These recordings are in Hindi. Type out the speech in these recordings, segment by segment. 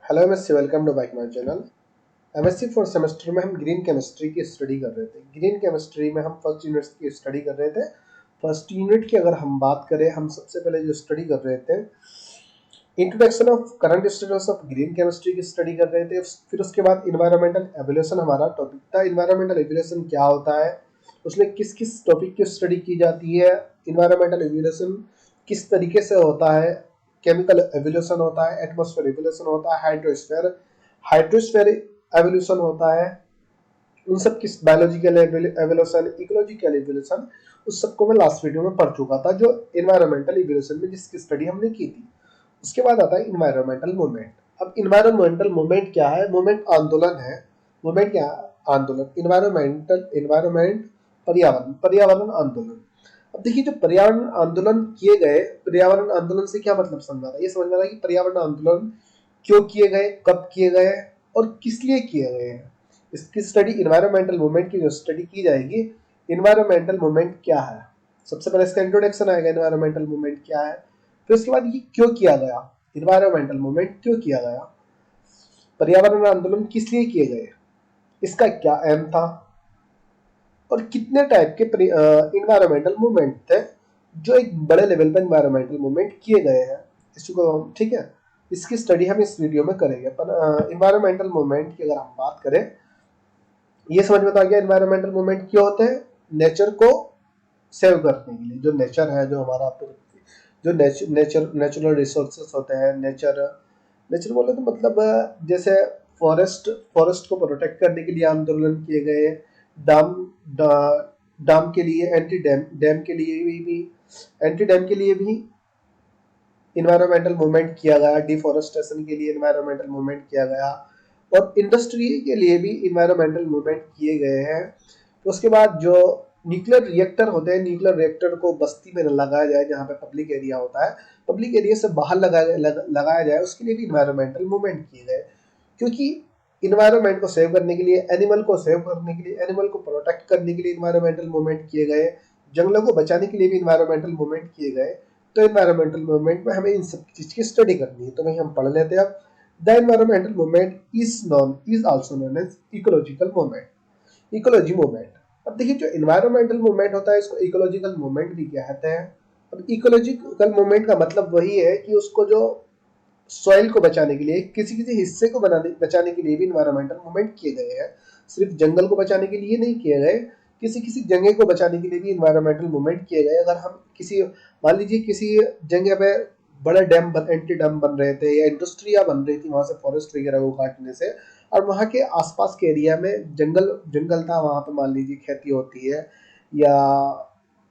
Hello MSc, welcome to back my channel. MSc fourth semester में हम ग्रीन केमिस्ट्री की स्टडी कर रहे थे। ग्रीन केमिस्ट्री में हम फर्स्ट यूनिट की स्टडी कर रहे थे। फर्स्ट यूनिट की अगर हम बात करें, हम सबसे पहले जो स्टडी कर रहे थे, introduction of current status of green chemistry की स्टडी कर रहे थे। फिर उसके बाद इन्वायरमेंटल एवोल्यूशन हमारा टॉपिक था। इन्वायरमेंटल एवोल्यूशन क्या होता है, उसमें किस किस टॉपिक की स्टडी की जाती है, इन्वायरमेंटल एवोल्यूशन किस तरीके से होता है, केमिकल एवोल्यूशन होता है, एटमॉस्फेयर एवोल्यूशन होता है, हाइड्रोस्फेयर हाइड्रोस्फेयर एवोल्यूशन होता है, उन सब की बायोलॉजिकल एवोल्यूशन, इकोलॉजिकल एवोल्यूशन, उस सबको मैं लास्ट वीडियो में पढ़ चुका था, जो इन्वायरमेंटल एवोल्यूशन में जिसकी स्टडी हमने की थी। उसके बाद आता है इन्वायरमेंटल मूवमेंट। अब इन्वायरमेंटल मूवमेंट क्या है? मूवमेंट आंदोलन है। मूवमेंट क्या है? आंदोलन। इन्वायरमेंट पर्यावरण, पर्यावरण आंदोलन। अब देखिए, जो पर्यावरण आंदोलन किए गए, पर्यावरण आंदोलन से क्या मतलब समझ आ रहा है? ये समझ आ रहा है कि पर्यावरण आंदोलन क्यों किए गए, कब किए गए और किस लिए किए गए हैं। इसकी स्टडी, इन्वायरमेंटल मूवमेंट की जो स्टडी की जाएगी, इन्वायरमेंटल मूवमेंट क्या है, सबसे पहले इसका इंट्रोडक्शन आएगा, इन्वायरमेंटल मूवमेंट क्या है। फिर उसके बाद ये क्यों किया गया, इन्वायरमेंटल मूवमेंट क्यों किया गया, पर्यावरण आंदोलन किस लिए किए गए, इसका क्या एम था, और कितने टाइप के इन्वायरमेंटल मूवमेंट थे जो एक बड़े लेवल पर इन्वायरमेंटल मूवमेंट किए गए हैं। इसको हम, ठीक है, इसकी स्टडी हम इस वीडियो में करेंगे। पर इन्वायरमेंटल मूवमेंट की अगर हम बात करें, ये समझ में तो आ गया इन्वायरमेंटल मूवमेंट क्यों होते हैं। नेचर को सेव करने के लिए, जो नेचर है, जो हमारा जो नेचुरल रिसोर्सेस होते हैं, नेचर नेचर बोले तो मतलब जैसे फॉरेस्ट को प्रोटेक्ट करने के लिए आंदोलन किए गए, डैम डैम के लिए, एंटी डैम डैम के लिए भी एंटी डैम के लिए भी इन्वायरमेंटल मूवमेंट किया गया, डिफॉरेस्टेशन के लिए इन्वायरमेंटल मूवमेंट किया गया, और इंडस्ट्री के लिए भी इन्वायरमेंटल मूवमेंट किए गए हैं। तो उसके बाद जो न्यूक्लियर रिएक्टर होते हैं, न्यूक्लियर रिएक्टर को बस्ती में लगाया जाए, जहाँ पे पब्लिक एरिया होता है, पब्लिक एरिया से बाहर लगाया जाए, उसके लिए भी इन्वायरमेंटल मूवमेंट किए गए। क्योंकि इन्वायरमेंट को सेव करने के लिए, एनिमल को सेव करने के लिए, एनिमल को प्रोटेक्ट करने के लिए इन्वायरमेंटल मूवमेंट किए गए, जंगलों को बचाने के लिए भी इन्वायरमेंटल मूवमेंट किए गए। तो इन्वायरमेंटल मूवमेंट में हमें इन सब चीज की स्टडी करनी है, तो वही हम पढ़ लेते हैं। अब the environmental movement is also known as ecological movement, ecology movement. अब देखिए, जो इन्वायरमेंटल मूवमेंट होता है, इसको इकोलॉजिकल मूवमेंट भी कहते हैं। अब इकोलॉजिकल मूवमेंट का मतलब वही है कि उसको जो सॉइल को बचाने के लिए, किसी किसी हिस्से को बचाने के लिए भी इन्वायरमेंटल मूवमेंट किए गए हैं। सिर्फ जंगल को बचाने के लिए नहीं किए गए, किसी किसी जगह को बचाने के लिए भी इन्वायरमेंटल मूवमेंट किए गए। अगर हम किसी, मान लीजिए किसी जगह पे बड़े एंटी डैम बन रहे थे, या इंडस्ट्रिया बन रही थी वहां से फॉरेस्ट वगैरह को काटने से, और वहां के आसपास के एरिया में जंगल जंगल था, वहां पे मान लीजिए खेती होती है, या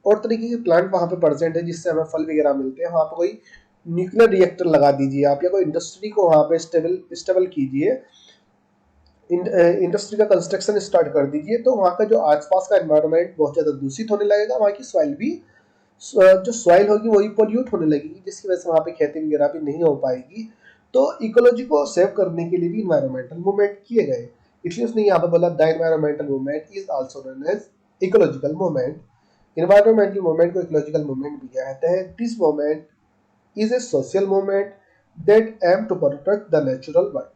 और तरीके के प्लांट वहां पे प्रेजेंट है जिससे हमें फल वगैरह मिलते हैं, वहां पे कोई न्यूक्लियर रिएक्टर लगा दीजिए आप, या कोई इंडस्ट्री को वहां पे स्टेबल कीजिए, इंडस्ट्री का कंस्ट्रक्शन स्टार्ट कर दीजिए, तो वहाँ का जो आसपास का एनवायरनमेंट बहुत ज़्यादा दूषित होने लगेगा, वहाँ की सॉइल भी, जो सॉइल होगी वही पोल्यूट होने लगेगी, जिसकी वजह से वहाँ पे खेती वगैरह भी नहीं हो पाएगी। तो इकोलॉजी को सेव करने के लिए भी इन्वायरमेंटल मूवमेंट किए गए, इसलिए उसने यहाँ पे बोला the environmental movement is also known as ecological movement. Environmental movement को इकोलॉजिकल मूवमेंट भी कहते हैं। This movement is a social movement that aim to protect the natural world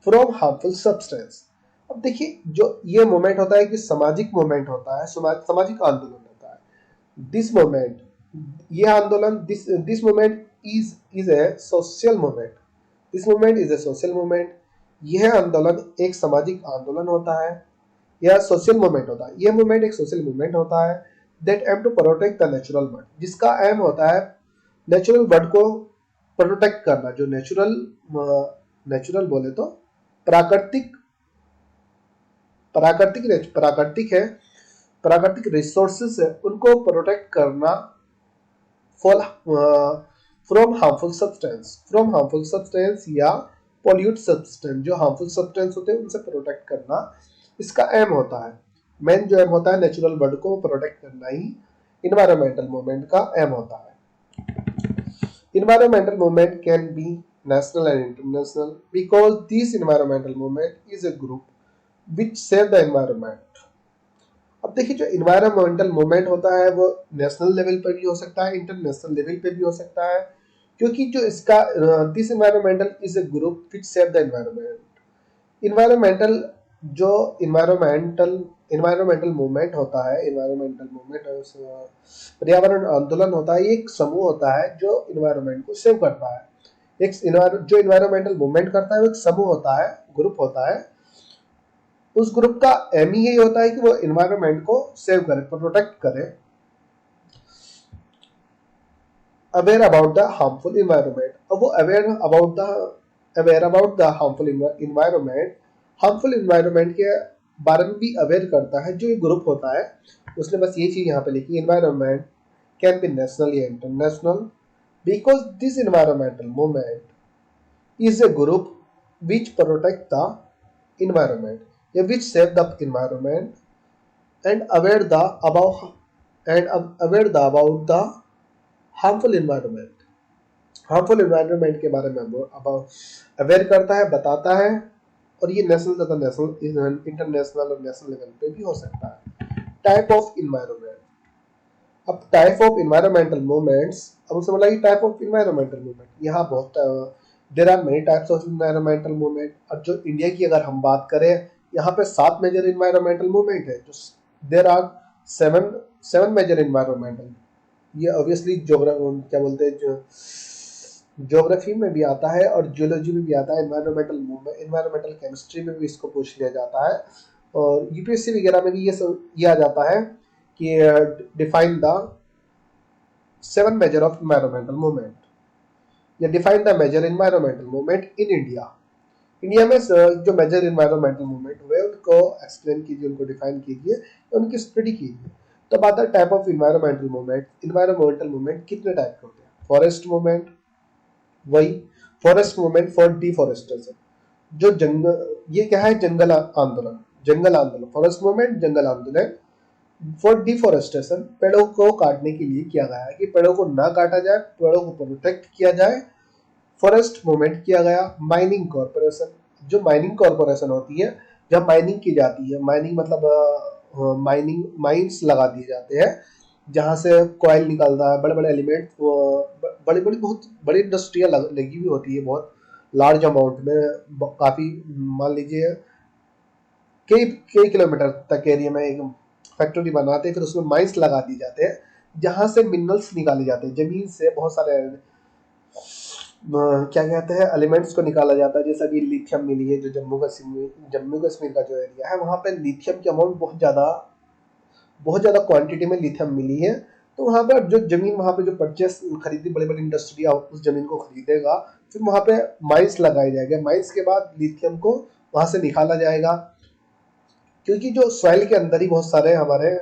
from harmful substance. अब देखिए, जो ये मूवमेंट होता है कि सामाजिक मूवमेंट होता है, सामाजिक आंदोलन होता है। दिस मूवमेंट, ये आंदोलन, this movement is a social movement, this movement is a social movement. यह आंदोलन एक सामाजिक आंदोलन होता है, यह सोशल मूवमेंट होता है, यह मूवमेंट एक सोशल मूवमेंट होता है that aim to protect the natural world, जिसका एम होता है नेचुरल वर्ल्ड को प्रोटेक्ट करना। जो नेचुरल नेचुरल बोले तो प्राकृतिक प्राकृतिक है, प्राकृतिक रिसोर्सेस है, उनको प्रोटेक्ट करना फ्रॉम हार्मफुल सब्सटेंस या पॉल्यूट सब्सटेंस, जो हार्मफुल सब्सटेंस होते हैं उनसे प्रोटेक्ट करना इसका एम होता है। मेन जो एम होता है, नेचुरल वर्ल्ड को प्रोटेक्ट करना ही इन्वायरमेंटल मूवमेंट का एम होता है। Environmental movement can be national and international because this environmental movement is a group which save the environment. अब देखिए, जो इन्वायरमेंटल मूवमेंट होता है वो नेशनल लेवल पे भी हो सकता है, इंटरनेशनल लेवल पे भी हो सकता है। क्योंकि जो इसका this environmental is a group which save the environment. Environmental जो इन्वायरमेंटल इन्वायरमेंटल मूवमेंट होता है, इन्वायरमेंटल मूवमेंट पर्यावरण आंदोलन होता है, ये एक समूह होता है जो इन्वायरमेंट को सेव करता है। जो इन्वायरमेंटल मूवमेंट करता है वो एक समूह होता है, ग्रुप होता है। उस ग्रुप का एम ही यही होता है कि वो इन्वायरमेंट को सेव करे, प्रोटेक्ट करे। Aware about the harmful environment. अब वो aware about the harmful environment, harmful environment के बारे में भी अवेयर करता है जो ये ग्रुप होता है। उसने बस ये चीज यहाँ पे लिखी, इन्वायरमेंट कैन बी नेशनल या international because this environmental movement is a group which protect the environment, which save the environment and aware the about the harmful environment। Harmful environment के बारे में अवेयर करता है, बताता है। और ये नेशनल तथा नेशनल, इंटरनेशनल और नेशनल लेवल पे भी हो सकता है। Type of environment. अब टाइप ऑफ इन्वायरमेंटल मूवमेंट्स, अब उसने बोला कि टाइप ऑफ इन्वायरमेंटल मूवमेंट, यहाँ बहुत there are many types of environmental movement. और जो इंडिया की अगर हम बात करें, यहाँ पे 7 मेजर इन्वायरमेंटल मूवमेंट है। जो there are seven major environmental. ये ऑब्वियसली क्या बोलते हैं, जो ज्योग्राफी में भी आता है और जियोलॉजी में भी आता है। इन्वायरमेंटल मूवमेंट, इन्वायरमेंटल केमिस्ट्री में भी इसको पूछ लिया जाता है। और यूपीएससी वगैरह में भी ये आ जाता है कि define the 7 major of environmental movement या define the major environmental movement in India. India में जो मेजर इन्वायरमेंटल मूवमेंट हुए उनको एक्सप्लेन कीजिए, उनको डिफाइन कीजिए, उनकी स्टडी कीजिए। तो बात है type of environmental movement. Environmental movement कितने टाइप के होते हैं? फॉरेस्ट मूवमेंट, वही फॉरेस्ट मूवमेंट फॉर डिफॉरेस्टेशन। जो जंगल, ये क्या है, जंगल आंदोलन, जंगल आंदोलन। फॉरेस्ट मूवमेंट जंगल आंदोलन। फॉर डिफॉरेस्टेशन, पेड़ों को काटने के लिए किया गया है कि पेड़ों को ना काटा जाए, पेड़ों को प्रोटेक्ट किया जाए। फॉरेस्ट मूवमेंट किया गया। माइनिंग कॉर्पोरेशन, जो माइनिंग कॉर्पोरेशन होती है, जब माइनिंग की जाती है, माइनिंग मतलब माइनिंग माइंस लगा दिए जाते हैं जहां से कोयल निकलता है, बड़े बड़े एलिमेंट, बड़ी बड़ी बहुत बड़ी इंडस्ट्रियां लगी हुई होती है, बहुत लार्ज अमाउंट में, काफी मान लीजिए कई कई किलोमीटर तक एरिया में एक फैक्ट्री बनाते हैं, फिर उसमें माइंस लगा दिए जाते हैं जहां से मिनरल्स निकाले जाते हैं, जमीन से बहुत सारे क्या कहते हैं एलिमेंट्स को निकाला जाता है। जैसे अभी लिथियम मिली है, जो जम्मू कश्मीर का जो एरिया है, वहां पे लिथियम की अमाउंट बहुत ज्यादा क्वांटिटी में लिथियम मिली है। तो वहां पर जो जमीन, वहां पे जो परचेस खरीदी, बड़ी बड़ी इंडस्ट्री उस जमीन को खरीदेगा, फिर वहां पे माइंस लगाए जाएंगे। माइंस के बाद लिथियम को वहां से निकाला जाएगा, क्योंकि जो सॉइल के अंदर ही बहुत सारे हमारे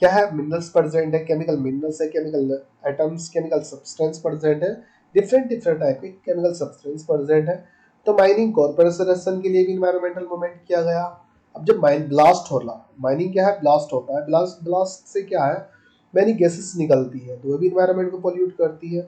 क्या है, मिनरल्स प्रेजेंट है, केमिकल मिनरल्स है, chemical atoms, chemical substance present है, डिफरेंट डिफरेंट टाइप के केमिकल सब्सटेंस प्रेजेंट है। तो माइनिंग कॉर्पोरेशन के लिए भी इन्वायरमेंटल मूवमेंट किया गया। अब जब ब्लास्ट हो रहा, माइनिंग क्या है, ब्लास्ट होता है, ब्लास्ट से क्या है, मैनी गैसेस निकलती है, तो वो भी इन्वायरमेंट को पोल्यूट करती है।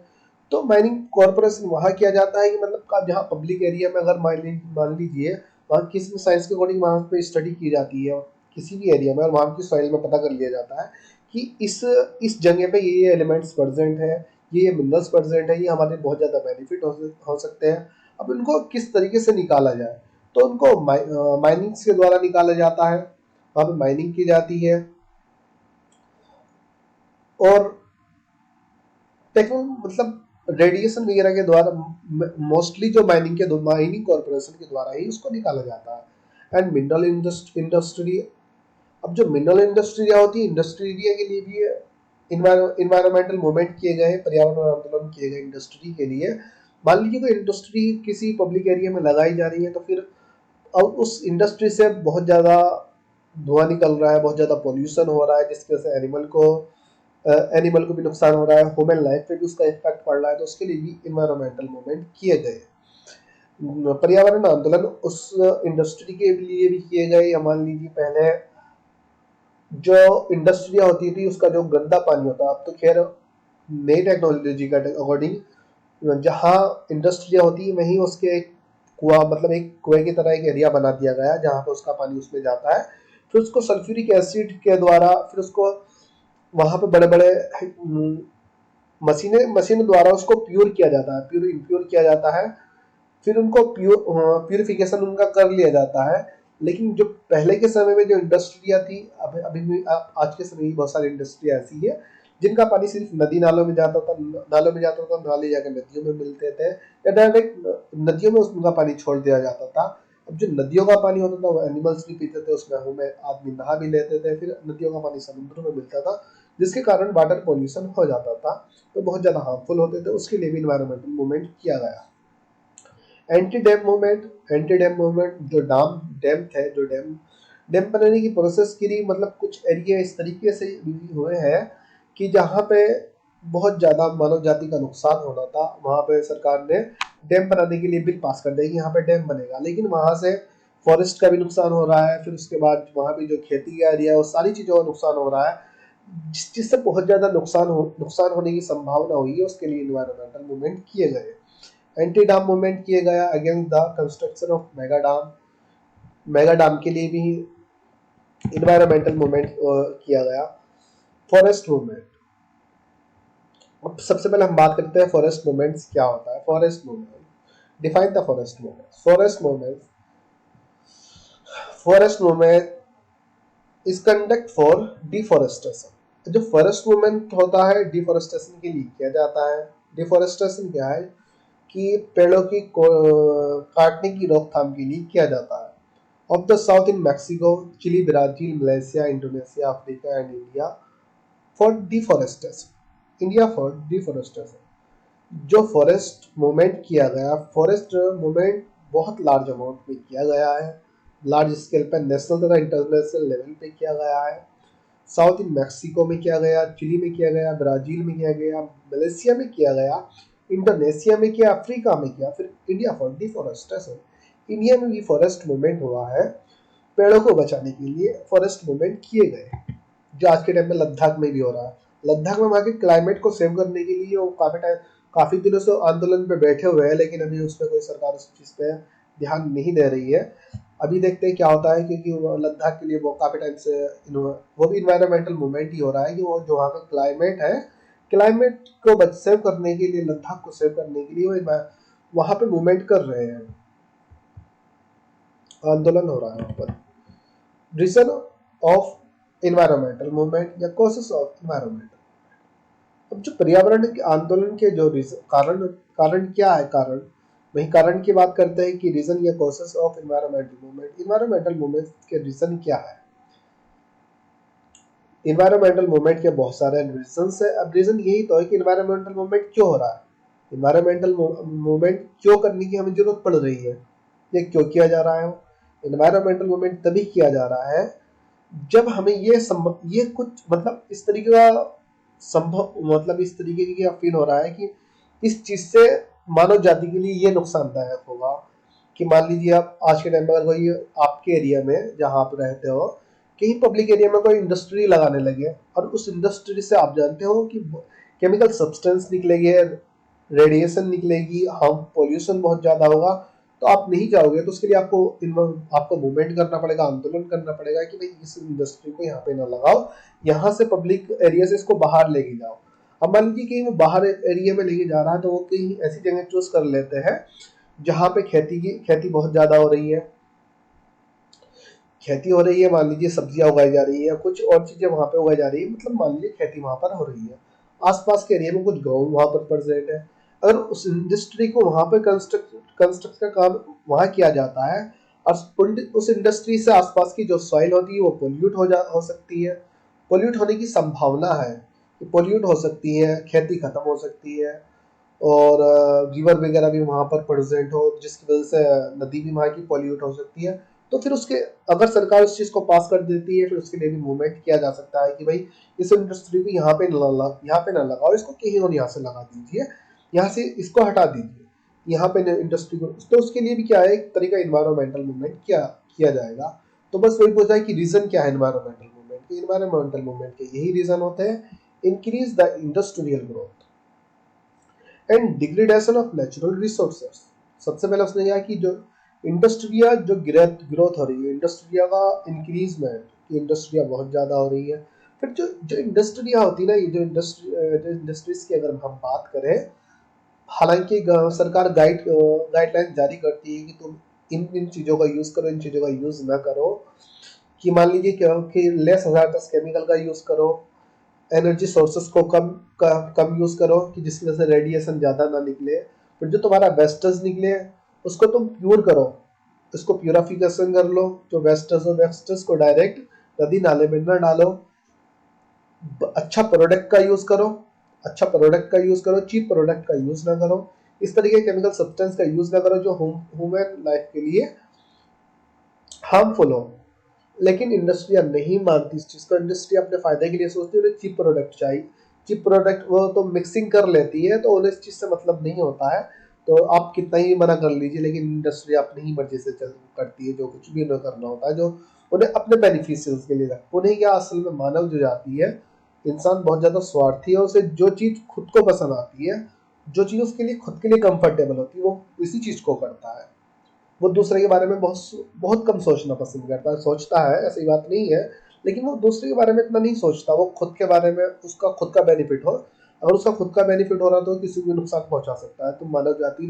तो माइनिंग कॉर्पोरेशन वहाँ किया जाता है कि मतलब जहाँ पब्लिक एरिया में अगर मान लीजिए वहाँ किसी साइंस के अकॉर्डिंग वहाँ पे स्टडी की जाती है किसी भी एरिया में, और वहाँ की सॉइल में पता कर लिया जाता है कि इस जगह पे ये एलिमेंट्स प्रेजेंट है, ये मिनरल्स प्रेजेंट है, ये हमारे बहुत ज़्यादा बेनिफिट हो सकते हैं। अब इनको किस तरीके से निकाला जाए, तो उनको माइनिंग के द्वारा निकाला जाता है। वहाँ पे माइनिंग की जाती है और मतलब रेडिएशन वगैरह के द्वारा, मोस्टली जो माइनिंग कॉर्पोरेशन के द्वारा ही उसको निकाला जाता है। एंड मिनरल इंडस्ट्री, अब जो मिनरल इंडस्ट्री होती है, इंडस्ट्री एरिया के लिए भी इन्वायरमेंटल मूवमेंट किए गए, पर्यावरण आंदोलन किए गए इंडस्ट्री के लिए। मान लीजिए कोई इंडस्ट्री किसी पब्लिक एरिया में लगाई जा रही है, तो फिर अब उस इंडस्ट्री से बहुत ज़्यादा धुआं निकल रहा है, बहुत ज़्यादा पोल्यूशन हो रहा है, जिसकी वजह से एनिमल को भी नुकसान हो रहा है, ह्यूमन लाइफ पे भी उसका इफेक्ट पड़ रहा है। तो उसके लिए भी इन्वायरमेंटल मूवमेंट किए गए। पर्यावरण आंदोलन उस इंडस्ट्री के लिए भी किए गए, या मान लीजिए पहले जो इंडस्ट्रिया होती थी उसका जो गंदा पानी होता, अब तो खैर नई टेक्नोलॉजी का अकॉर्डिंग जहाँ इंडस्ट्रिया होती है वहीं उसके एक कुआं, मतलब एक कुएं की तरह एक एरिया बना दिया गया जहाँ पे उसका पानी उसमें जाता है, फिर उसको सल्फ्यूरिक एसिड के द्वारा, फिर उसको वहाँ पे बड़े बड़े मशीनों द्वारा उसको प्योर किया जाता है, प्योर इम्प्योर किया जाता है, फिर उनको प्यूरिफिकेशन उनका कर लिया जाता है। लेकिन जो पहले के समय में जो इंडस्ट्रियाँ थी, अभी भी आज के समय में बहुत सारी इंडस्ट्रियाँ ऐसी है जिनका पानी सिर्फ नदी नालों में जाता था, नाले जाकर नदियों में मिलते थे, या डायरेक्ट नदियों में उनका पानी छोड़ दिया जाता था। अब जो नदियों का पानी होता था वो एनिमल्स भी पीते थे, उसमें हमें आदमी नहा भी लेते थे, फिर नदियों का पानी समुद्र में मिलता था, जिसके कारण वाटर पॉल्यूशन हो जाता था, तो बहुत ज़्यादा हार्मफुल होते थे। उसके लिए भी इन्वायरमेंटल मूवमेंट किया गया। एंटी डैम मूवमेंट जो डैम थे, जो डैम डैम बनाने की प्रोसेस के लिए, मतलब कुछ एरिया इस तरीके से हुए हैं कि जहाँ पे बहुत ज़्यादा मानव जाति का नुकसान होना था, वहाँ पे सरकार ने डैम बनाने के लिए बिल पास कर दिया कि यहाँ पे डैम बनेगा, लेकिन वहाँ से फॉरेस्ट का भी नुकसान हो रहा है, फिर उसके बाद वहाँ पे जो खेती का एरिया है वो सारी चीज़ों का नुकसान हो रहा है, जिससे बहुत ज़्यादा नुकसान होने की संभावना हुई है। उसके लिए इन्वायरमेंटल मूवमेंट किए गए। एंटी डैम मूवमेंट किए गया against the construction of mega dam के लिए भी इन्वायरमेंटल मूवमेंट किया गया। फॉरेस्ट मूवमेंट, अब सबसे पहले हम बात करते हैं फॉरेस्ट मूवमेंट्स क्या होता है। Forest movement, define the forest movement. Forest movement is conduct for deforestation. जो फॉरेस्ट मूवमेंट होता है डिफॉरेस्टेशन के लिए किया जाता है। डिफॉरेस्टेशन क्या है कि पेड़ों की काटने की रोकथाम के लिए किया जाता है। Of the south in Mexico, Chile, Brazil, Malaysia, Indonesia, Africa and India for deforestation. जो फॉरेस्ट मूवमेंट किया गया, फॉरेस्ट मूवमेंट बहुत लार्ज अमाउंट में किया गया है, लार्ज स्केल पर नेशनल तथा इंटरनेशनल लेवल पे किया गया है। साउथ इन मैक्सिको में किया गया, चिली में किया गया, ब्राजील में किया गया, मलेशिया में किया गया, इंडोनेशिया में किया, अफ्रीका में किया, फिर इंडिया फॉर डिफॉरेस्टेशन। इंडिया में भी फॉरेस्ट मूवमेंट हुआ है, पेड़ों को बचाने के लिए फॉरेस्ट मूवमेंट किए गए, जो आज के टाइम में लद्दाख में भी हो रहा है। लद्दाख में वहाँ के क्लाइमेट को सेव करने के लिए वो काफी दिनों से आंदोलन पे बैठे हुए हैं, लेकिन अभी उस पर कोई सरकार उस चीज पे ध्यान नहीं दे रही है। अभी देखते हैं क्या होता है, क्योंकि लद्दाख के लिए वो काफी टाइम से वो भी इन्वायरमेंटल मूवमेंट ही हो रहा है कि वो जो वहाँ का क्लाइमेट है, क्लाइमेट को सेव करने के लिए, लद्दाख को सेव करने के लिए वो वहाँ पे मूवमेंट कर रहे हैं, आंदोलन हो रहा है वहाँ पर। रीजन ऑफ इन्वायरमेंटल मूवमेंट या कॉजेस ऑफ इन्वायरमेंट। अब जो पर्यावरण के आंदोलन के जो कारण कारण क्या है, कारण वही कारण की बात करते हैं कि रीजन या causes of environmental movement. Environmental movement के रीजन क्या है? इन्वायरमेंटल मूवमेंट के बहुत सारे रीजन है। अब रीजन यही तो है कि इन्वायरमेंटल मूवमेंट क्यों हो रहा है, इन्वायरमेंटल मूवमेंट क्यों करने की हमें जरूरत पड़ रही है, ये क्यों किया जा रहा है। इन्वायरमेंटल मूवमेंट तभी किया जा रहा है जब हमें ये कुछ मतलब इस तरीके का संभव, मतलब इस तरीके की फील हो रहा है कि इस चीज से मानव जाति के लिए ये नुकसानदायक होगा। कि मान लीजिए आप आज के टाइम में अगर कोई आपके एरिया में जहाँ आप रहते हो, कहीं पब्लिक एरिया में कोई इंडस्ट्री लगाने लगे, और उस इंडस्ट्री से आप जानते हो कि केमिकल सब्सटेंस निकलेगी, रेडिएशन निकलेगी, हम पोल्यूशन बहुत ज्यादा होगा, तो आप नहीं जाओगे, तो उसके लिए आपको मूवमेंट करना पड़ेगा, आंदोलन करना पड़ेगा कि भाई इस इंडस्ट्री को यहाँ पे ना लगाओ, यहाँ से पब्लिक एरिया से इसको बाहर लेके जाओ। अब मान लीजिए कहीं वो बाहर एरिया में लेके जा रहा है, तो वो कहीं ऐसी जगह चूज कर लेते हैं जहाँ पे खेती बहुत ज्यादा हो रही है, मान लीजिए सब्जियां उगाई जा रही है, कुछ और चीजें वहां पे उगाई जा रही है, मतलब मान लीजिए खेती वहां पर हो रही है, आसपास के एरिया में कुछ गाँव वहां पर प्रेजेंट है। अगर उस इंडस्ट्री को वहां पर कंस्ट्रक्ट का काम वहां किया जाता है, और उस इंडस्ट्री से आसपास की जो सॉइल होती है वो पोल्यूट हो सकती है, पोल्यूट होने की संभावना है, पोल्यूट हो सकती है, खेती खत्म हो सकती है, और रिवर वगैरह भी वहाँ पर प्रेजेंट हो, जिसकी वजह से नदी भी वहाँ की पॉल्यूट हो सकती है। तो फिर उसके, अगर सरकार उस चीज़ को पास कर देती है, फिर उसके लिए भी मूवमेंट किया जा सकता है कि भाई इस इंडस्ट्री को यहाँ पे ना लगाओ, इसको कहीं और यहाँ से लगा दीजिए, यहाँ से इसको हटा दीजिए, यहाँ पे इंडस्ट्री को। तो उसके लिए भी क्या है, एक तरीका इन्वायरमेंटल मूवमेंट किया जाएगा। तो बस वही पूछा है कि रीजन क्या है इन्वायरमेंटल मूवमेंट के। इन्वायरमेंटल मूवमेंट के यही रीजन होते हैं: increase the industrial growth and degradation of natural resources. सबसे पहले उसने कहा कि जो इंडस्ट्रिया जो ग्रोथ हो रही है, इंडस्ट्रिया का इंक्रीजमेंट, इंडस्ट्रिया बहुत ज़्यादा हो रही है, फिर जो जो इंडस्ट्रियाँ होती है ना, ये जो इंडस्ट्रीज की अगर हम बात करें, हालांकि सरकार गाइडलाइन जारी करती है कि तुम इन इन चीज़ों का यूज़ करो, इन चीज़ों का यूज़ ना करो, कि मान लीजिए क्या कि लेस हजारस केमिकल का यूज़ करो, एनर्जी सोर्सेस को कम यूज़ करो कि जिसकी वजह से रेडिएशन ज़्यादा ना निकले। फिर जो तुम्हारा वेस्टर्स निकले उसको तुम प्योर करो, इसको प्योरिफिकेशन कर लो। जो वेस्टर्स हो वेस्टर्स को डायरेक्ट नदी नाले में न डालो, अच्छा प्रोडक्ट का यूज़ करो, अच्छा प्रोडक्ट का यूज़ करो, चीप प्रोडक्ट का यूज़ ना करो, इस तरीके के केमिकल सब्सटेंस का यूज़ ना करो जो ह्यूमन लाइफ के लिए हार्मफुल हो। लेकिन इंडस्ट्रियाँ नहीं मानती इस चीज़ को, इंडस्ट्री अपने फ़ायदे के लिए सोचती है, उन्हें चीप प्रोडक्ट चाहिए। चीप प्रोडक्ट वो तो मिक्सिंग कर लेती है, तो उन्हें इस चीज़ से मतलब नहीं होता है। तो आप कितना ही मना कर लीजिए, लेकिन इंडस्ट्री अपनी ही मर्जी से चल करती है, जो कुछ भी उन्हें करना होता है, जो उन्हें अपने बेनिफिशियल्स के लिए। उन्हें क्या, असल में मानव जो जाती है, इंसान बहुत ज़्यादा स्वार्थी है। उसे जो चीज़ खुद को पसंद आती है, जो चीज़ उसके लिए खुद के लिए कंफर्टेबल होती है, वो इसी चीज़ को करता है। वो दूसरे के बारे में बहुत बहुत कम सोचना पसंद करता है। सोचता है, ऐसी बात नहीं है, लेकिन वो दूसरे के बारे में इतना नहीं सोचता। वो खुद के बारे में, उसका खुद का बेनिफिट हो, अगर उसका खुद का बेनिफिट हो रहा तो किसी को भी नुकसान पहुंचा सकता है। तो मानव जाति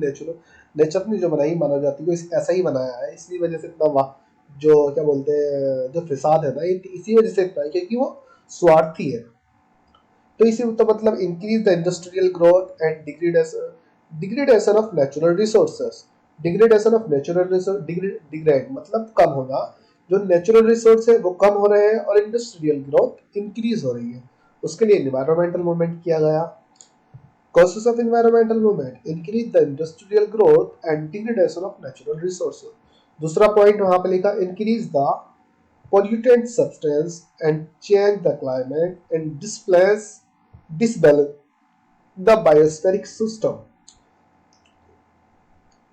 नेचर ने जो बनाई, मानव जाति को ऐसा ही बनाया है। इसी वजह से इतना वाह, जो क्या बोलते हैं, जो फिसाद है ना, ये इसी वजह से इतना है क्योंकि वो स्वार्थी है। तो इसी तो मतलब increase the industrial growth and degradation of natural resources. Degradation of natural resource, degrade मतलब कम होना। जो नेचुरल रिसोर्स है वो कम हो रहे हैं और इंडस्ट्रियल ग्रोथ इंक्रीज हो रही है। उसके लिए एनवायरमेंटल मूवमेंट किया गया। Causes of environmental movement, increase the industrial growth and degradation of natural resources. दूसरा पॉइंट वहां पे लिखा, increase the pollutant substance and change the climate and disbalance the biospheric system.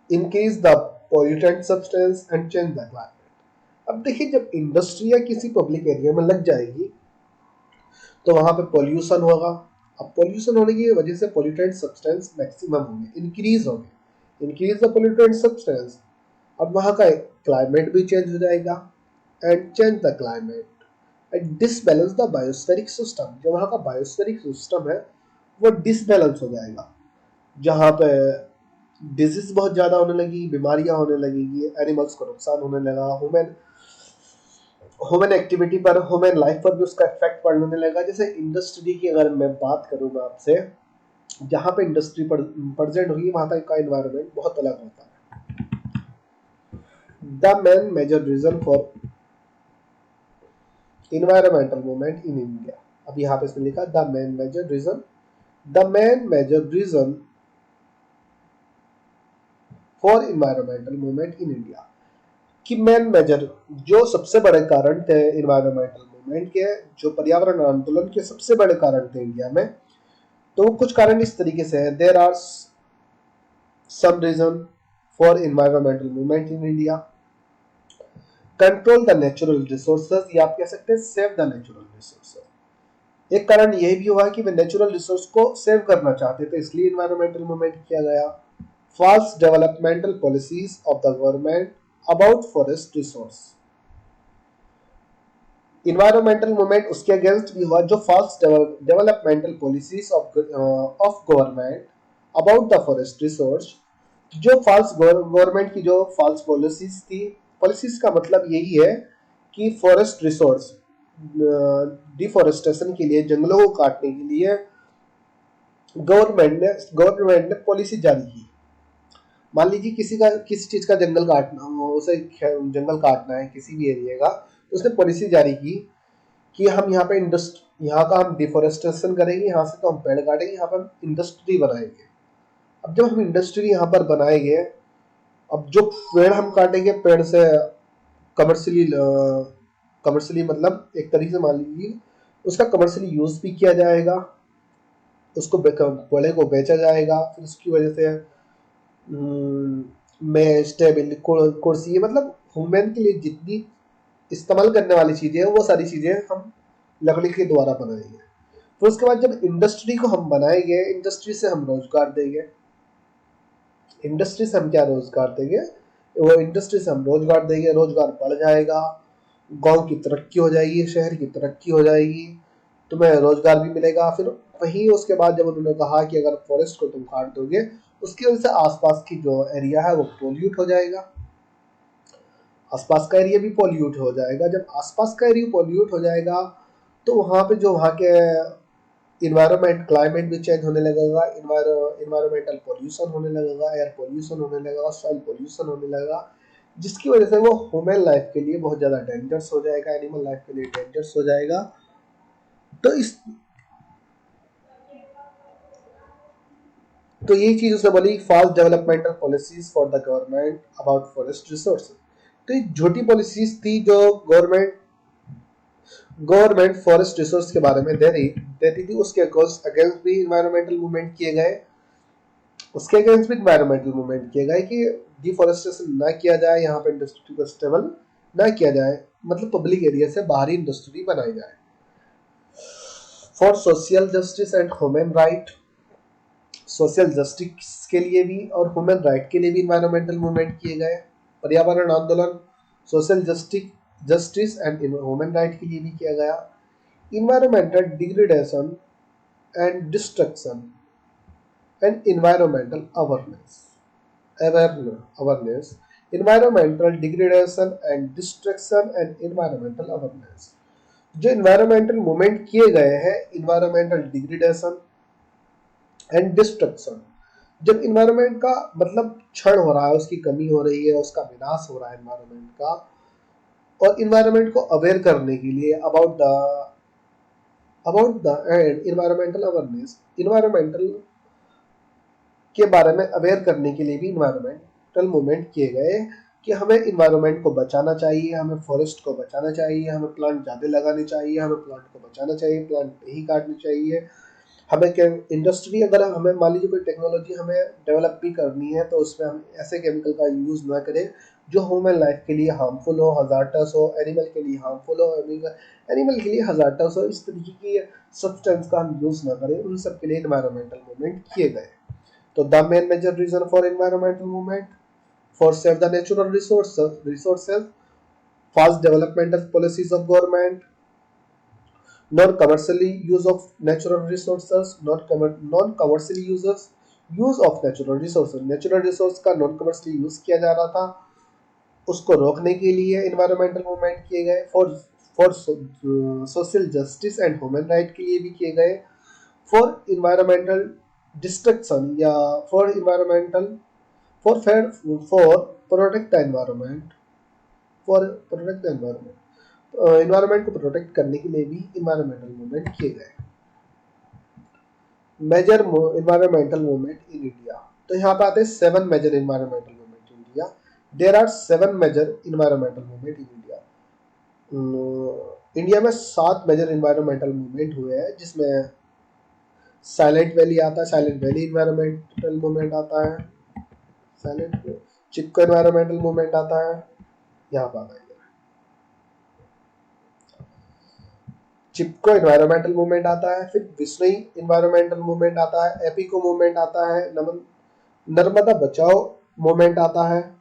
Increase the pollutant substance and change the climate. अब देखिए, जब इंडस्ट्री या किसी पब्लिक एरिया में लग जाएगी तो वहां पे पोल्यूशन होगा। अब पोल्यूशन होने की वजह से पोल्यूटेंट सब्सटेंस मैक्सिमम होंगे, इंक्रीज होंगे, इंक्रीज द पोल्यूटेंट सब्सटेंस। अब वहां का क्लाइमेट भी चेंज हो जाएगा, and change the climate and disbalance the biospheric system. जो वहाँ का बायोस्फेरिक सिस्टम है वो डिसबैलेंस हो जाएगा, जहाँ पे डिजीज बहुत ज़्यादा होने लगी, बीमारियाँ होने लगेगी, एनिमल्स को नुकसान होने लगा, ह्यूमन ह्यूमन एक्टिविटी पर, ह्यूमन लाइफ पर भी उसका इफेक्ट पड़ने लगा। जैसे इंडस्ट्री की अगर मैं बात करूँ मैं आपसे, जहाँ पे इंडस्ट्री प्रेजेंट होगी वहाँ का इन्वायरमेंट बहुत अलग होता है। The main major reason for environmental movement in India. अब यहाँ पे इसमें लिखा the main major reason for environmental movement in India. कि मेन मेजर, जो सबसे बड़े कारण थे इन्वायरमेंटल मूवमेंट के, जो पर्यावरण आंदोलन के सबसे बड़े कारण थे इंडिया में, तो कुछ कारण इस तरीके से है। There are some reason for environmental movement in India. Control the natural resources, या आप कह सकते हैं सेव द नेचुरल रिसोर्सेज। एक कारण यह भी हुआ कि वे नेचुरल रिसोर्स को सेव करना चाहते थे, इसलिए इन्वायरमेंटल मूवमेंट किया गया। False developmental policies of the government about forest resource. Environmental movement उसके अगेंस्ट भी हुआ, जो false developmental policies of government about the forest resource. जो फॉल्स गवर्नमेंट की जो फॉल्स पॉलिसीज थी, पॉलिसीज का मतलब यही है कि फॉरेस्ट रिसोर्स डिफॉरेस्टेशन के लिए, जंगलों को काटने के लिए गवर्नमेंट ने पॉलिसी जारी की। मान लीजिए किसी चीज का जंगल काटना हो, उसे जंगल काटना है किसी भी एरिया का, तो उसने पॉलिसी जारी की कि हम यहाँ का हम डिफोरेस्टेशन करेंगे, यहाँ से तो हम पेड़ काटेंगे, यहाँ पर हम इंडस्ट्री बनाएंगे। अब जब हम इंडस्ट्री यहाँ पर बनाएंगे, अब जो पेड़ हम काटेंगे, पेड़ से कमर्शियली कमर्शियली मतलब एक तरीके से मान लीजिए उसका कमर्शियली यूज भी किया जाएगा, उसको पेड़े को बेचा जाएगा, फिर उसकी वजह से मेज टेबल कुर्सी, मतलब ह्यूमन के लिए जितनी इस्तेमाल करने वाली चीजें हैं वो सारी चीजें हम लकड़ी के द्वारा बनाएंगे। फिर उसके बाद जब इंडस्ट्री को हम बनाएंगे, इंडस्ट्री से हम रोजगार देंगे। इंडस्ट्री से हम क्या रोजगार देंगे, वो इंडस्ट्री से हम रोजगार देंगे, रोजगार बढ़ जाएगा, गांव की तरक्की हो जाएगी, शहर की तरक्की हो जाएगी, तुम्हें रोजगार भी मिलेगा। फिर वहीं उसके बाद जब उन्होंने कहा कि अगर फॉरेस्ट को तुम काट दोगे उसकी वजह से आसपास की जो एरिया है वो पोल्यूट हो जाएगा, आसपास का एरिया भी पोल्यूट हो जाएगा। जब आसपास का एरिया पोल्यूट हो जाएगा तो वहाँ पे जो वहाँ के इन्वायरमेंट क्लाइमेट भी चेंज होने लगेगा, इन्वायरमेंटल पोल्यूशन होने लगेगा, एयर पोल्यूशन होने लगेगा, सॉइल पोल्यूशन होने लगेगा, जिसकी वजह से वो ह्यूमन लाइफ के लिए बहुत ज़्यादा डेंजरस हो जाएगा, एनिमल लाइफ के लिए डेंजरस हो जाएगा। तो इस तो ये चीज उसने बोली, fast developmental policies for the government about forest resource. तो ये झूठी पॉलिसीज थी जो गवर्नमेंट गवर्नमेंट फॉरेस्ट रिसोर्स के बारे में देती थी। उसके अगेंस्ट भी इन्वायरमेंटल मूवमेंट किए गए, उसके अगेंस्ट भी इन्वायरमेंटल मूवमेंट किए गए कि डिफॉरेस्टेशन ना किया जाए, यहाँ पे इंडस्ट्री को स्टेबल ना किया जाए, मतलब पब्लिक एरिया से बाहरी इंडस्ट्री बनाई जाए। For social justice and human right, social justice के लिए भी और ह्यूमन राइट के लिए भी इन्वायरमेंटल मूवमेंट किए गए। पर्यावरण आंदोलन social justice and human right के लिए भी किया गया। Environmental degradation and destruction and environmental awareness, environmental degradation and destruction and environmental awareness। जो इन्वायरमेंटल मूवमेंट किए गए हैं, इन्वायरमेंटल डिग्रेडेशन एंड डिस्ट्रक्शन, जब इन्वायरमेंट का मतलब क्षरण हो रहा है, उसकी कमी हो रही है, उसका विनाश हो रहा है इन्वायरमेंट का, और इन्वायरमेंट को अवेयर करने के लिए about the end environmental awareness, environmental के बारे में अवेयर करने के लिए भी इन्वायरमेंटल मूवमेंट किए गए कि हमें इन्वायरमेंट को बचाना चाहिए, हमें फॉरेस्ट को बचाना चाहिए, हमें प्लांट ज़्यादा लगाने चाहिए, हमें प्लांट को बचाना चाहिए, प्लांट नहीं काटनी चाहिए। हमें इंडस्ट्री, अगर हमें मान लीजिए कोई टेक्नोलॉजी हमें डेवलप भी करनी है तो उसमें हम ऐसे केमिकल का यूज़ ना करें जो ह्यूमन लाइफ के लिए हार्मफुल हो, हजार्टस हो, एनिमल के लिए हार्मफुल हो, एनिमल के लिए हजार्टस हो, इस तरीके की सब्सटेंस का हम यूज़ ना करें। उन सब के लिए इन्वायरमेंटल मूवमेंट किए गए। तो the main major reason for environmental movement, for save the natural resources, fast developmental policies of government, non-commercially use of natural resources, non-commercial use of natural resources, natural resource का non commercially use किया जा रहा था, उसको रोकने के लिए environmental movement किए गए। for social justice and human right के लिए भी किए गए। for environmental destruction या for environmental for protect the environment, for protect the environment, environment को प्रोटेक्ट करने के लिए भी environmental मूवमेंट किए गए। Major environmental movement in India, तो यहाँ पे आते हैं 7 major environmental movement in India. There are 7 major environmental movement in India. India में 7 मेजर environmental मूवमेंट हुए हैं, जिसमें साइलेंट वैली आता है, साइलेंट वैली इन्वायरमेंटल मूवमेंट आता है, साइलेंट चिपको इन्वायरमेंटल मूवमेंट आता है, यहाँ पर आता है चिपको इन्वायरमेंटल मूवमेंट आता है, फिर विश्नई इन्वायरमेंटल मूवमेंट आता है, एपिको मूवमेंट आता है, नर्मदा बचाओ मूवमेंट आता है,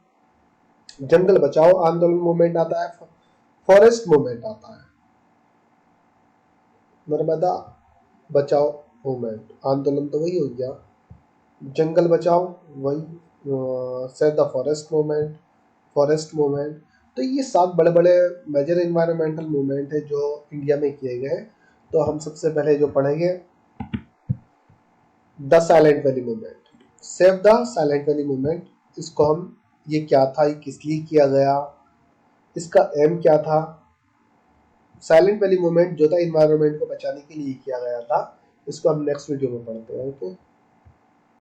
जंगल बचाओ आंदोलन मूवमेंट आता है, फॉरेस्ट मूवमेंट आता है। नर्मदा बचाओ मूवमेंट आंदोलन तो वही हो गया, जंगल बचाओ वही, सेव द फॉरेस्ट मूवमेंट। तो ये 7 बड़े बड़े मेजर इन्वायरमेंटल मूवमेंट है जो इंडिया में किए गए। तो हम सबसे पहले जो पढ़ेंगे the silent valley movement, save the silent valley movement. इसको हम, ये क्या था, ये किस लिए किया गया, इसका एम क्या था। साइलेंट वैली मूवमेंट जो था इन्वायरमेंट को बचाने के लिए किया गया था। इसको हम नेक्स्ट वीडियो में पढ़ते हैं। ओके।